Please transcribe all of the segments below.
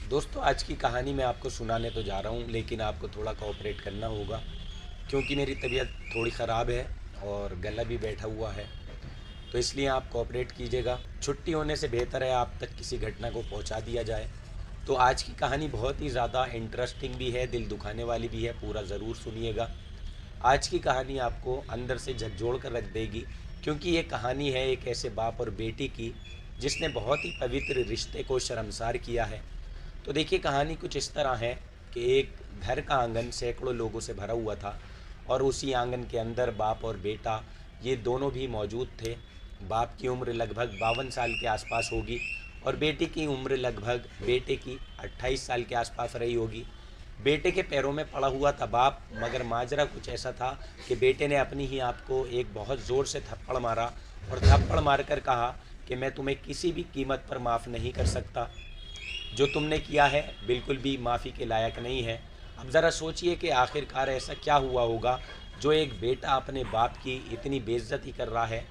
दोस्तों, आज की कहानी मैं आपको सुनाने तो जा रहा हूँ, लेकिन आपको थोड़ा कोऑपरेट करना होगा क्योंकि मेरी तबीयत थोड़ी ख़राब है और गला भी बैठा हुआ है। तो इसलिए आप कोऑपरेट कीजिएगा। छुट्टी होने से बेहतर है आप तक किसी घटना को पहुँचा दिया जाए। तो आज की कहानी बहुत ही ज़्यादा इंटरेस्टिंग भी है, दिल दुखाने वाली भी है, पूरा ज़रूर सुनिएगा। आज की कहानी आपको अंदर से झकझोड़ कर रख देगी, क्योंकि ये कहानी है एक ऐसे बाप और बेटी की जिसने बहुत ही पवित्र रिश्ते को शर्मसार किया है। तो देखिए, कहानी कुछ इस तरह है कि एक घर का आंगन सैकड़ों लोगों से भरा हुआ था और उसी आंगन के अंदर बाप और बेटा ये दोनों भी मौजूद थे। बाप की उम्र लगभग 52 साल के आसपास होगी और बेटी की उम्र लगभग बेटे की 28 साल के आसपास रही होगी। बेटे के पैरों में पड़ा हुआ था बाप, मगर माजरा कुछ ऐसा था कि बेटे ने अपनी ही आप को एक बहुत ज़ोर से थप्पड़ मारा और थप्पड़ मारकर कहा कि मैं तुम्हें किसी भी कीमत पर माफ़ नहीं कर सकता। जो तुमने किया है बिल्कुल भी माफ़ी के लायक नहीं है। अब ज़रा सोचिए कि आखिरकार ऐसा क्या हुआ होगा जो एक बेटा अपने बाप की इतनी बेइज्जती कर रहा है।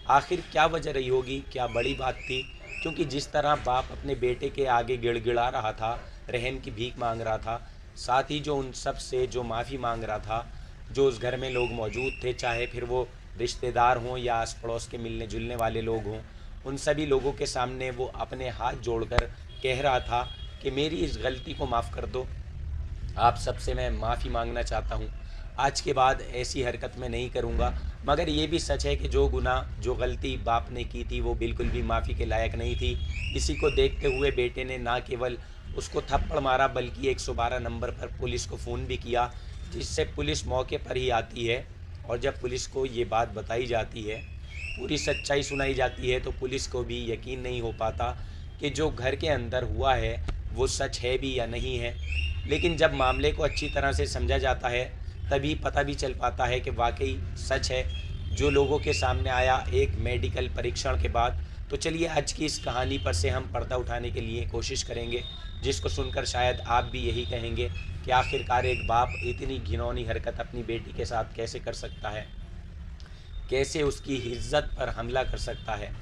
आखिर क्या वजह रही होगी, क्या बड़ी बात थी? क्योंकि जिस तरह बाप अपने बेटे के आगे गिड़गिड़ा रहा था, रहम की भीख मांग रहा था, साथ ही जो उन सब से जो माफ़ी मांग रहा था, जो उस घर में लोग मौजूद थे, चाहे फिर वो रिश्तेदार हों या आस पड़ोस के मिलने जुलने वाले लोग हों, उन सभी लोगों के सामने वो अपने हाथ जोड़कर कह रहा था कि मेरी इस गलती को माफ़ कर दो। आप सबसे मैं माफ़ी मांगना चाहता हूँ। आज के बाद ऐसी हरकत मैं नहीं करूँगा। मगर ये भी सच है कि जो गुनाह, जो गलती बाप ने की थी वो बिल्कुल भी माफ़ी के लायक नहीं थी। इसी को देखते हुए बेटे ने ना केवल उसको थप्पड़ मारा बल्कि 112 नंबर पर पुलिस को फ़ोन भी किया, जिससे पुलिस मौके पर ही आती है। और जब पुलिस को ये बात बताई जाती है, पूरी सच्चाई सुनाई जाती है, तो पुलिस को भी यकीन नहीं हो पाता कि जो घर के अंदर हुआ है वो सच है भी या नहीं है। लेकिन जब मामले को अच्छी तरह से समझा जाता है, तभी पता भी चल पाता है कि वाकई सच है जो लोगों के सामने आया एक मेडिकल परीक्षण के बाद। तो चलिए, आज की इस कहानी पर से हम पर्दा उठाने के लिए कोशिश करेंगे, जिसको सुनकर शायद आप भी यही कहेंगे कि आखिरकार एक बाप इतनी घिनौनी हरकत अपनी बेटी के साथ कैसे कर सकता है, कैसे उसकी इज्जत पर हमला कर सकता है।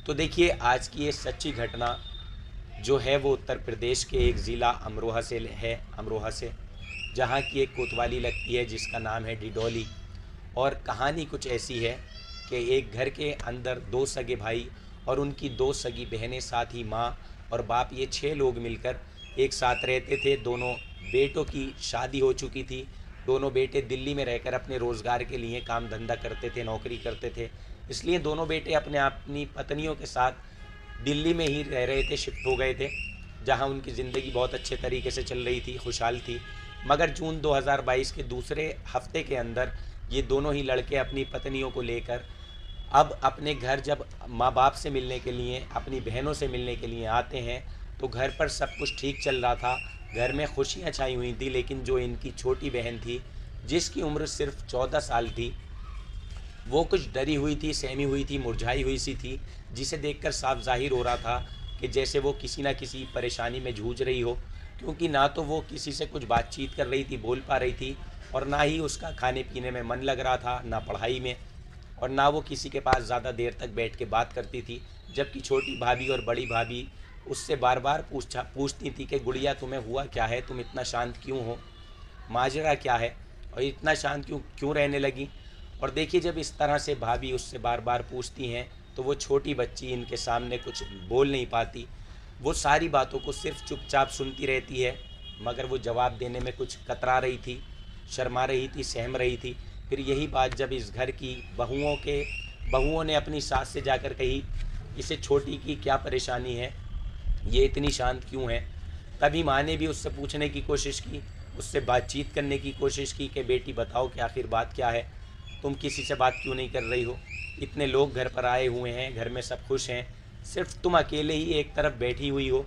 तो देखिए, आज की ये सच्ची घटना जो है वो उत्तर प्रदेश के एक ज़िला अमरोहा से है, अमरोहा से, जहाँ की एक कोतवाली लगती है जिसका नाम है डिडौली। और कहानी कुछ ऐसी है कि एक घर के अंदर दो सगे भाई और उनकी दो सगी बहनें, साथ ही माँ और बाप, ये 6 लोग मिलकर एक साथ रहते थे। दोनों बेटों की शादी हो चुकी थी। दोनों बेटे दिल्ली में रहकर अपने रोज़गार के लिए काम धंधा करते थे, नौकरी करते थे। इसलिए दोनों बेटे अपने अपनी पत्नियों के साथ दिल्ली में ही रह रहे थे, शिफ्ट हो गए थे, जहां उनकी ज़िंदगी बहुत अच्छे तरीके से चल रही थी, खुशहाल थी। मगर जून 2022 के दूसरे हफ्ते के अंदर ये दोनों ही लड़के अपनी पत्नियों को लेकर अब अपने घर जब माँ बाप से मिलने के लिए, अपनी बहनों से मिलने के लिए आते हैं, तो घर पर सब कुछ ठीक चल रहा था। घर में खुशियाँ छाई हुई थी। लेकिन जो इनकी छोटी बहन थी, जिसकी उम्र सिर्फ 14 साल थी, वो कुछ डरी हुई थी, सहमी हुई थी, मुरझाई हुई सी थी, जिसे देखकर साफ जाहिर हो रहा था कि जैसे वो किसी ना किसी परेशानी में जूझ रही हो। क्योंकि ना तो वो किसी से कुछ बातचीत कर रही थी, बोल पा रही थी, और ना ही उसका खाने पीने में मन लग रहा था, ना पढ़ाई में, और ना वो किसी के पास ज़्यादा देर तक बैठ के बात करती थी। जबकि छोटी भाभी और बड़ी भाभी उससे बार बार पूछती थी कि गुड़िया, तुम्हें हुआ क्या है, तुम इतना शांत क्यों हो, माजरा क्या है, और इतना शांत क्यों क्यों रहने लगी। और देखिए, जब इस तरह से भाभी उससे बार बार पूछती हैं, तो वो छोटी बच्ची इनके सामने कुछ बोल नहीं पाती। वो सारी बातों को सिर्फ चुपचाप सुनती रहती है, मगर वो जवाब देने में कुछ कतरा रही थी, शर्मा रही थी, सहम रही थी। फिर यही बात जब इस घर की बहुओं ने अपनी सास से जाकर कही, इसे छोटी की क्या परेशानी है, ये इतनी शांत क्यों है, तभी माँ ने भी उससे पूछने की कोशिश की, उससे बातचीत करने की कोशिश की कि बेटी बताओ कि आखिर बात क्या है, तुम किसी से बात क्यों नहीं कर रही हो, इतने लोग घर पर आए हुए हैं, घर में सब खुश हैं, सिर्फ तुम अकेले ही एक तरफ बैठी हुई हो,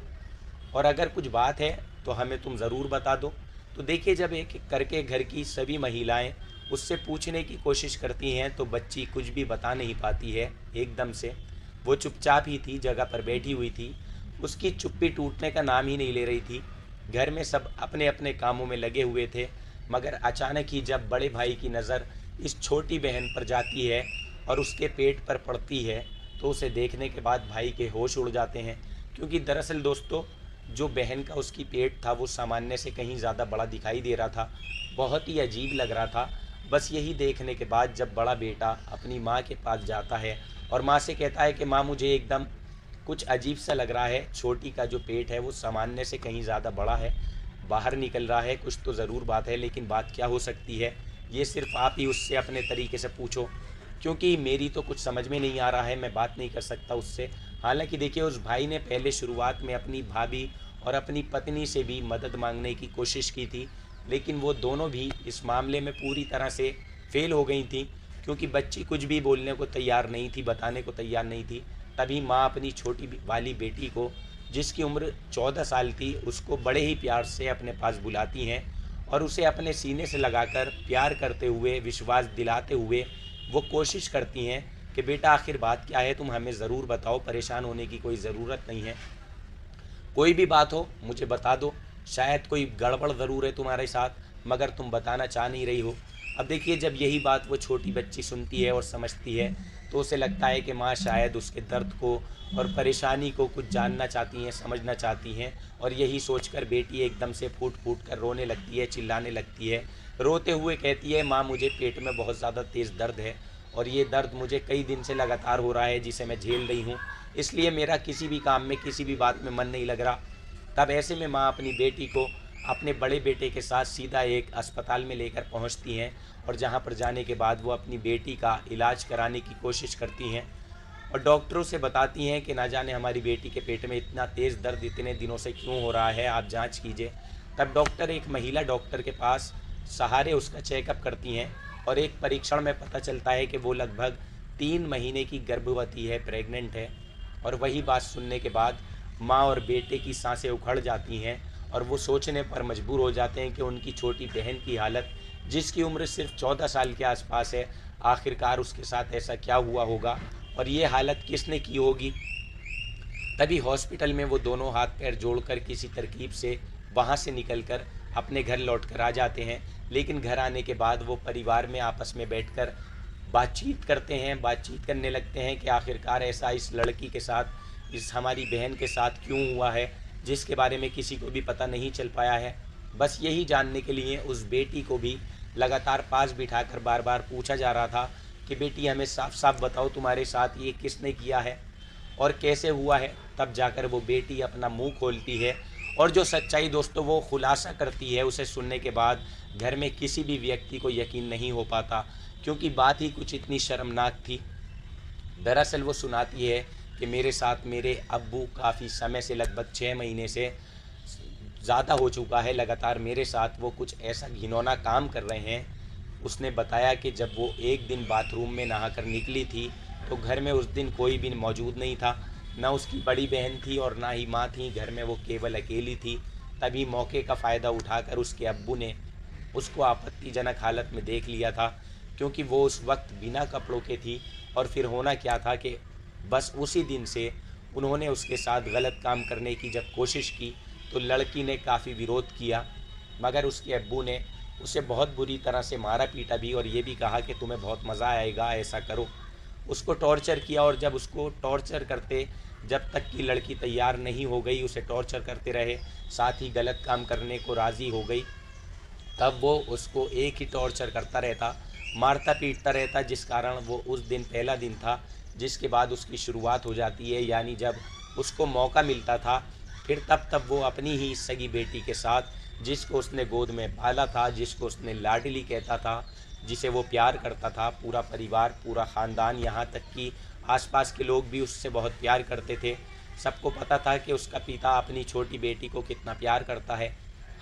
और अगर कुछ बात है तो हमें तुम ज़रूर बता दो। तो देखिए, जब एक एक करके घर की सभी महिलाएं उससे पूछने की कोशिश करती हैं, तो बच्ची कुछ भी बता नहीं पाती है एकदम से। वो चुपचाप ही थी, जगह पर बैठी हुई थी, उसकी चुप्पी टूटने का नाम ही नहीं ले रही थी। घर में सब अपने अपने कामों में लगे हुए थे, मगर अचानक ही जब बड़े भाई की नज़र इस छोटी बहन पर जाती है और उसके पेट पर पड़ती है, तो उसे देखने के बाद भाई के होश उड़ जाते हैं। क्योंकि दरअसल दोस्तों, जो बहन का उसकी पेट था वो सामान्य से कहीं ज़्यादा बड़ा दिखाई दे रहा था, बहुत ही अजीब लग रहा था। बस यही देखने के बाद जब बड़ा बेटा अपनी माँ के पास जाता है और माँ से कहता है कि माँ मुझे एकदम कुछ अजीब सा लग रहा है, छोटी का जो पेट है वो सामान्य से कहीं ज़्यादा बड़ा है, बाहर निकल रहा है, कुछ तो ज़रूर बात है, लेकिन बात क्या हो सकती है ये सिर्फ आप ही उससे अपने तरीके से पूछो, क्योंकि मेरी तो कुछ समझ में नहीं आ रहा है, मैं बात नहीं कर सकता उससे। हालांकि देखिए उस भाई ने पहले शुरुआत में अपनी भाभी और अपनी पत्नी से भी मदद मांगने की कोशिश की थी, लेकिन वो दोनों भी इस मामले में पूरी तरह से फेल हो गई थी, क्योंकि बच्ची कुछ भी बोलने को तैयार नहीं थी, बताने को तैयार नहीं थी। तभी माँ अपनी छोटी वाली बेटी को, जिसकी उम्र 14 साल थी, उसको बड़े ही प्यार से अपने पास बुलाती हैं और उसे अपने सीने से लगाकर प्यार करते हुए, विश्वास दिलाते हुए वो कोशिश करती हैं कि बेटा आखिर बात क्या है, तुम हमें ज़रूर बताओ, परेशान होने की कोई ज़रूरत नहीं है, कोई भी बात हो मुझे बता दो, शायद कोई गड़बड़ ज़रूर है तुम्हारे साथ मगर तुम बताना चाह नहीं रही हो। अब देखिए जब यही बात वो छोटी बच्ची सुनती है और समझती है तो उसे लगता है कि माँ शायद उसके दर्द को और परेशानी को कुछ जानना चाहती हैं, समझना चाहती हैं, और यही सोचकर बेटी एकदम से फूट फूट कर रोने लगती है, चिल्लाने लगती है, रोते हुए कहती है माँ मुझे पेट में बहुत ज़्यादा तेज़ दर्द है और ये दर्द मुझे कई दिन से लगातार हो रहा है जिसे मैं झेल रही हूँ, इसलिए मेरा किसी भी काम में किसी भी बात में मन नहीं लग रहा। तब ऐसे में माँ अपनी बेटी को अपने बड़े बेटे के साथ सीधा एक अस्पताल में लेकर पहुँचती हैं और जहाँ पर जाने के बाद वो अपनी बेटी का इलाज कराने की कोशिश करती हैं और डॉक्टरों से बताती हैं कि ना जाने हमारी बेटी के पेट में इतना तेज़ दर्द इतने दिनों से क्यों हो रहा है, आप जांच कीजिए। तब डॉक्टर एक महिला डॉक्टर के पास सहारे उसका चेकअप करती हैं और एक परीक्षण में पता चलता है कि वो लगभग 3 महीने की गर्भवती है, प्रेग्नेंट है। और वही बात सुनने के बाद माँ और बेटे की सांसें उखड़ जाती हैं और वो सोचने पर मजबूर हो जाते हैं कि उनकी छोटी बहन की हालत, जिसकी उम्र सिर्फ 14 साल के आसपास है, आखिरकार उसके साथ ऐसा क्या हुआ होगा और ये हालत किसने की होगी। तभी हॉस्पिटल में वो दोनों हाथ पैर जोड़कर किसी तरकीब से वहाँ से निकलकर अपने घर लौट कर आ जाते हैं। लेकिन घर आने के बाद वो परिवार में आपस में बैठकर बातचीत करते हैं, बातचीत करने लगते हैं कि आखिरकार ऐसा इस लड़की के साथ, इस हमारी बहन के साथ क्यों हुआ है, जिसके बारे में किसी को भी पता नहीं चल पाया है। बस यही जानने के लिए उस बेटी को भी लगातार पास बिठाकर बार बार पूछा जा रहा था कि बेटी हमें साफ साफ बताओ तुम्हारे साथ ये किसने किया है और कैसे हुआ है। तब जाकर वो बेटी अपना मुंह खोलती है और जो सच्चाई दोस्तों वो खुलासा करती है, उसे सुनने के बाद घर में किसी भी व्यक्ति को यकीन नहीं हो पाता, क्योंकि बात ही कुछ इतनी शर्मनाक थी। दरअसल वो सुनाती है कि मेरे साथ मेरे अब्बू काफ़ी समय से, लगभग 6 महीने से ज़्यादा हो चुका है, लगातार मेरे साथ वो कुछ ऐसा घिनौना काम कर रहे हैं। उसने बताया कि जब वो एक दिन बाथरूम में नहाकर निकली थी तो घर में उस दिन कोई भी मौजूद नहीं था, ना उसकी बड़ी बहन थी और ना ही माँ थी, घर में वो केवल अकेली थी। तभी मौके का फ़ायदा उठाकर उसके अब्बू ने उसको आपत्तिजनक हालत में देख लिया था, क्योंकि वो उस वक्त बिना कपड़ों के थी। और फिर होना क्या था कि बस उसी दिन से उन्होंने उसके साथ गलत काम करने की जब कोशिश की तो लड़की ने काफ़ी विरोध किया, मगर उसके अब्बू ने उसे बहुत बुरी तरह से मारा पीटा भी और ये भी कहा कि तुम्हें बहुत मज़ा आएगा, ऐसा करो। उसको टॉर्चर किया और जब उसको टॉर्चर करते, जब तक कि लड़की तैयार नहीं हो गई, उसे टॉर्चर करते रहे, साथ ही गलत काम करने को राज़ी हो गई, तब वो उसको एक ही टॉर्चर करता रहता, मारता पीटता रहता, जिस कारण वो उस दिन पहला दिन था जिसके बाद उसकी शुरुआत हो जाती है। यानी जब उसको मौका मिलता था फिर तब वो अपनी ही सगी बेटी के साथ, जिसको उसने गोद में पाला था, जिसको उसने लाडली कहता था, जिसे वो प्यार करता था, पूरा परिवार, पूरा ख़ानदान, यहाँ तक कि आसपास के लोग भी उससे बहुत प्यार करते थे। सबको पता था कि उसका पिता अपनी छोटी बेटी को कितना प्यार करता है,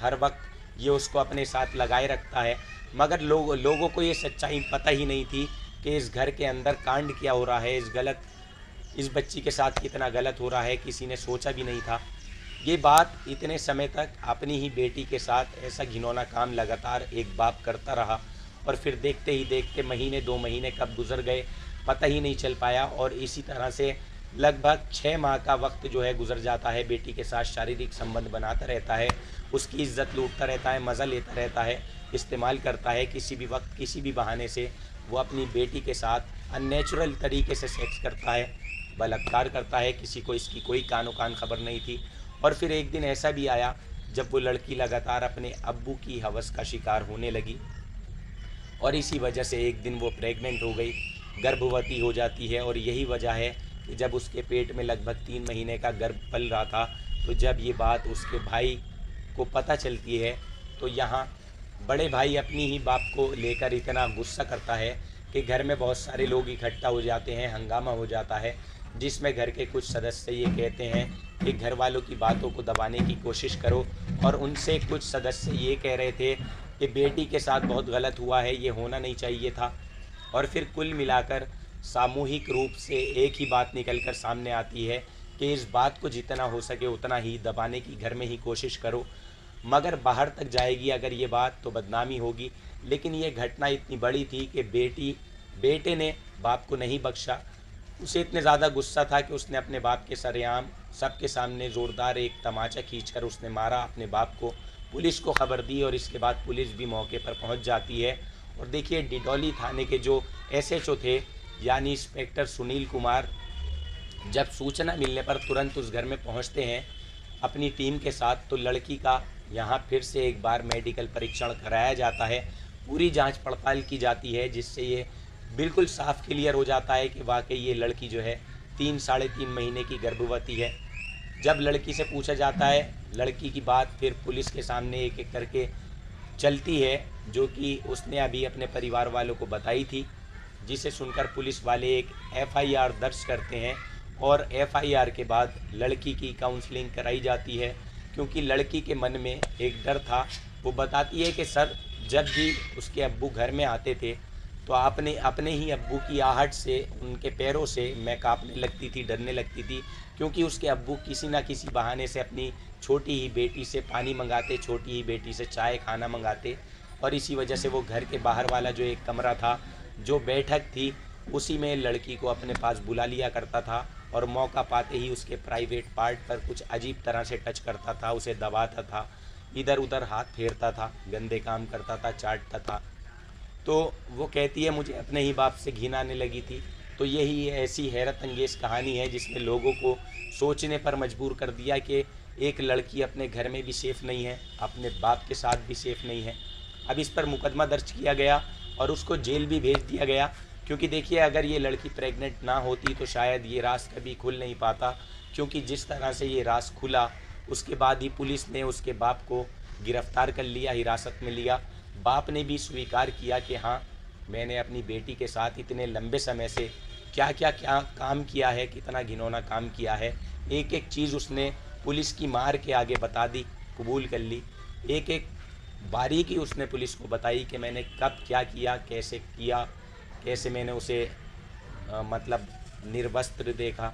हर वक्त ये उसको अपने साथ लगाए रखता है। मगर लोगों को ये सच्चाई पता ही नहीं थी कि इस घर के अंदर कांड क्या हो रहा है, इस बच्ची के साथ कितना गलत हो रहा है, किसी ने सोचा भी नहीं था। ये बात इतने समय तक अपनी ही बेटी के साथ ऐसा घिनौना काम लगातार एक बाप करता रहा और फिर देखते ही देखते महीने 2 महीने कब गुजर गए पता ही नहीं चल पाया। और इसी तरह से लगभग 6 माह का वक्त जो है गुजर जाता है, बेटी के साथ शारीरिक संबंध बनाता रहता है, उसकी इज्जत लूटता रहता है, मज़ा लेता रहता है, इस्तेमाल करता है, किसी भी वक्त किसी भी बहाने से वो अपनी बेटी के साथ अननेचुरल तरीके से सेक्स करता है, बलात्कार करता है। किसी को इसकी कोई कानो कान खबर नहीं थी और फिर एक दिन ऐसा भी आया जब वो लड़की लगातार अपने अब्बू की हवस का शिकार होने लगी और इसी वजह से एक दिन वो प्रेग्नेंट हो गई, गर्भवती हो जाती है। और यही वजह है कि जब उसके पेट में लगभग 3 महीने का गर्भ पल रहा था, तो जब ये बात उसके भाई को पता चलती है तो यहाँ बड़े भाई अपनी ही बाप को लेकर इतना गुस्सा करता है कि घर में बहुत सारे लोग इकट्ठा हो जाते हैं, हंगामा हो जाता है, जिसमें घर के कुछ सदस्य ये कहते हैं कि घर वालों की बातों को दबाने की कोशिश करो। और उनसे कुछ सदस्य ये कह रहे थे कि बेटी के साथ बहुत गलत हुआ है, ये होना नहीं चाहिए था। और फिर कुल मिलाकर सामूहिक रूप से एक ही बात निकल कर सामने आती है कि इस बात को जितना हो सके उतना ही दबाने की घर में ही कोशिश करो, मगर बाहर तक जाएगी अगर ये बात तो बदनामी होगी। लेकिन ये घटना इतनी बड़ी थी कि बेटे ने बाप को नहीं बख्शा। उसे इतने ज़्यादा गुस्सा था कि उसने अपने बाप के सरेआम सबके सामने ज़ोरदार एक तमाचा खींचकर उसने मारा अपने बाप को। पुलिस को खबर दी और इसके बाद पुलिस भी मौके पर पहुंच जाती है। और देखिए, डिडौली थाने के जो एसएचओ थे यानी इंस्पेक्टर सुनील कुमार, जब सूचना मिलने पर तुरंत उस घर में पहुंचते हैं अपनी टीम के साथ, तो लड़की का यहाँ फिर से एक बार मेडिकल परीक्षण कराया जाता है, पूरी जांच पड़ताल की जाती है, जिससे ये बिल्कुल साफ क्लियर हो जाता है कि वाकई ये लड़की जो है 3 साढ़े 3 महीने की गर्भवती है। जब लड़की से पूछा जाता है, लड़की की बात फिर पुलिस के सामने एक एक करके चलती है, जो कि उसने अभी अपने परिवार वालों को बताई थी, जिसे सुनकर पुलिस वाले एक एफआईआर दर्ज करते हैं। और एफआईआर के बाद लड़की की काउंसलिंग कराई जाती है, क्योंकि लड़की के मन में एक डर था। वो बताती है कि सर, जब भी उसके अब्बू घर में आते थे तो आपने अपने ही अब्बू की आहट से, उनके पैरों से मैं कांपने लगती थी, डरने लगती थी, क्योंकि उसके अब्बू किसी ना किसी बहाने से अपनी छोटी ही बेटी से पानी मंगाते, छोटी ही बेटी से चाय खाना मंगाते। और इसी वजह से वो घर के बाहर वाला जो एक कमरा था, जो बैठक थी, उसी में लड़की को अपने पास बुला लिया करता था और मौका पाते ही उसके प्राइवेट पार्ट पर कुछ अजीब तरह से टच करता था, उसे दबाता था, इधर उधर हाथ फेरता था, गंदे काम करता था, चाटता था। तो वो कहती है मुझे अपने ही बाप से घिन आने लगी थी। तो यही ऐसी हैरत अंगेज़ कहानी है जिसने लोगों को सोचने पर मजबूर कर दिया कि एक लड़की अपने घर में भी सेफ़ नहीं है, अपने बाप के साथ भी सेफ़ नहीं है। अब इस पर मुकदमा दर्ज किया गया और उसको जेल भी भेज दिया गया, क्योंकि देखिए, अगर ये लड़की प्रेग्नेंट ना होती तो शायद ये राज कभी खुल नहीं पाता, क्योंकि जिस तरह से ये राज खुला उसके बाद ही पुलिस ने उसके बाप को गिरफ्तार कर लिया, हिरासत में लिया। बाप ने भी स्वीकार किया कि हाँ, मैंने अपनी बेटी के साथ इतने लंबे समय से क्या काम किया है, कितना घिनौना काम किया है। एक एक चीज़ उसने पुलिस की मार के आगे बता दी, कबूल कर ली। एक एक बारीकी उसने पुलिस को बताई कि मैंने कब क्या किया, कैसे मैंने उसे मतलब निर्वस्त्र देखा,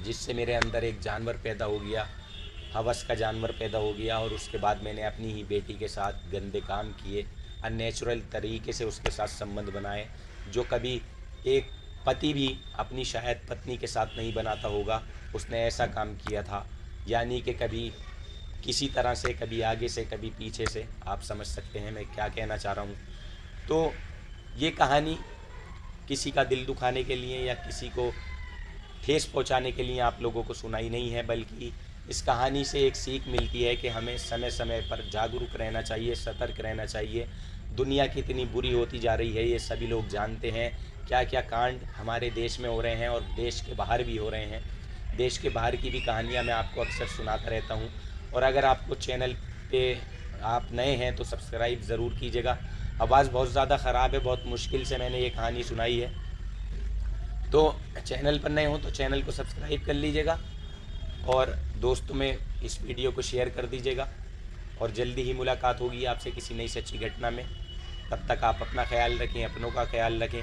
जिससे मेरे अंदर एक जानवर पैदा हो गया, हवस का जानवर पैदा हो गया। और उसके बाद मैंने अपनी ही बेटी के साथ गंदे काम किए, अननेचुरल तरीके से उसके साथ संबंध बनाए, जो कभी एक पति भी अपनी शायद पत्नी के साथ नहीं बनाता होगा, उसने ऐसा काम किया था। यानी कि कभी किसी तरह से, कभी आगे से, कभी पीछे से। आप समझ सकते हैं मैं क्या कहना चाह रहा हूँ। तो ये कहानी किसी का दिल दुखाने के लिए या किसी को ठेस पहुंचाने के लिए आप लोगों को सुनाई नहीं है, बल्कि इस कहानी से एक सीख मिलती है कि हमें समय समय पर जागरूक रहना चाहिए, सतर्क रहना चाहिए। दुनिया कितनी बुरी होती जा रही है ये सभी लोग जानते हैं। क्या क्या कांड हमारे देश में हो रहे हैं और देश के बाहर भी हो रहे हैं। देश के बाहर की भी कहानियाँ मैं आपको अक्सर सुनाता रहता हूँ। और अगर आपको चैनल पे आप नए हैं तो सब्सक्राइब ज़रूर कीजिएगा। आवाज़ बहुत ज़्यादा ख़राब है, बहुत मुश्किल से मैंने ये कहानी सुनाई है। तो चैनल पर नए हो तो चैनल को सब्सक्राइब कर लीजिएगा और दोस्तों में इस वीडियो को शेयर कर दीजिएगा। और जल्दी ही मुलाकात होगी आपसे किसी नई सच्ची घटना में। तब तक आप अपना ख्याल रखें, अपनों का ख्याल रखें।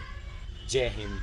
जय हिंद।